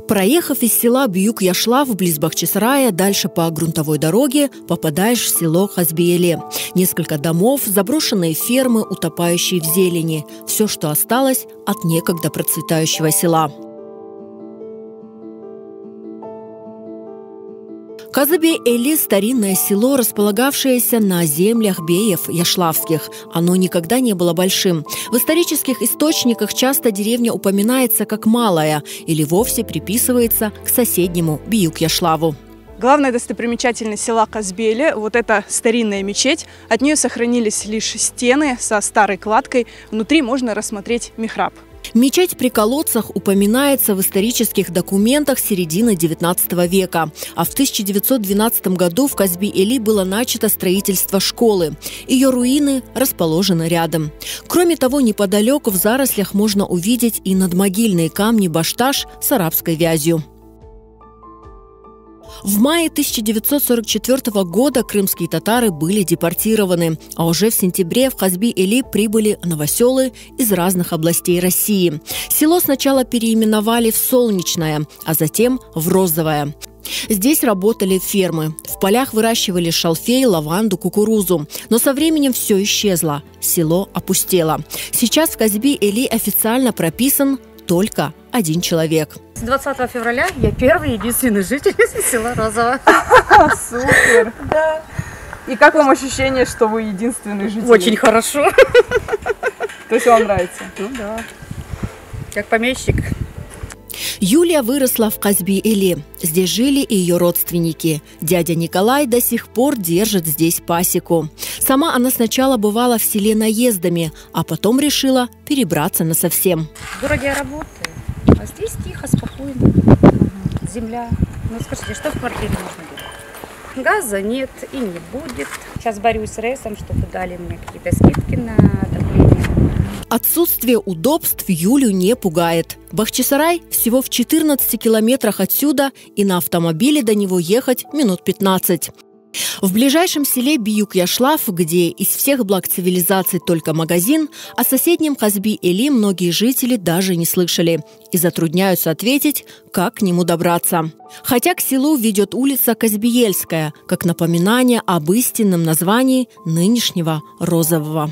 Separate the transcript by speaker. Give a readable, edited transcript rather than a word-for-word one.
Speaker 1: Проехав из села Бьюк-Яшлав близ Бахчисарая, дальше по грунтовой дороге попадаешь в село Хазби-Эле. Несколько домов, заброшенные фермы, утопающие в зелени. Все, что осталось от некогда процветающего села. Хазби-Эле – старинное село, располагавшееся на землях беев яшлавских. Оно никогда не было большим. В исторических источниках часто деревня упоминается как малая или вовсе приписывается к соседнему Бьюк-Яшлаву.
Speaker 2: Главная достопримечательность села Хазби-Эле – вот эта старинная мечеть. От нее сохранились лишь стены со старой кладкой. Внутри можно рассмотреть михраб.
Speaker 1: Мечеть при колодцах упоминается в исторических документах середины XIX века. А в 1912 году в Хазби-Эле было начато строительство школы. Ее руины расположены рядом. Кроме того, неподалеку в зарослях можно увидеть и надмогильные камни башташ с арабской вязью. В мае 1944 года крымские татары были депортированы, а уже в сентябре в Хазби-Эле прибыли новоселы из разных областей России. Село сначала переименовали в Солнечное, а затем в Розовое. Здесь работали фермы. В полях выращивали шалфей, лаванду, кукурузу. Но со временем все исчезло. Село опустело. Сейчас в Хазби-Эле официально прописан только один человек.
Speaker 3: С 20 февраля я первый единственный житель села Розово.
Speaker 2: Супер! Да. И как вам ощущение, что вы единственный житель?
Speaker 3: Очень хорошо.
Speaker 2: То есть вам нравится?
Speaker 3: Ну да. Как помещик.
Speaker 1: Юлия выросла в Хазби-Эле. Здесь жили и ее родственники. Дядя Николай до сих пор держит здесь пасеку. Сама она сначала бывала в селе наездами, а потом решила перебраться насовсем.
Speaker 3: В городе я работаю, а здесь тихо, спокойно. Земля. Ну скажите, что в квартире можно делать? Газа нет и не будет. Сейчас борюсь с РЭСом, чтобы дали мне какие-то скидки на отопление.
Speaker 1: Отсутствие удобств Юлю не пугает. Бахчисарай всего в 14 километрах отсюда, и на автомобиле до него ехать минут 15. В ближайшем селе Бьюк-Яшлав, где из всех благ цивилизации только магазин, о соседнем Хазби-Эле многие жители даже не слышали и затрудняются ответить, как к нему добраться. Хотя к селу ведет улица Казбиельская, как напоминание об истинном названии нынешнего Розового.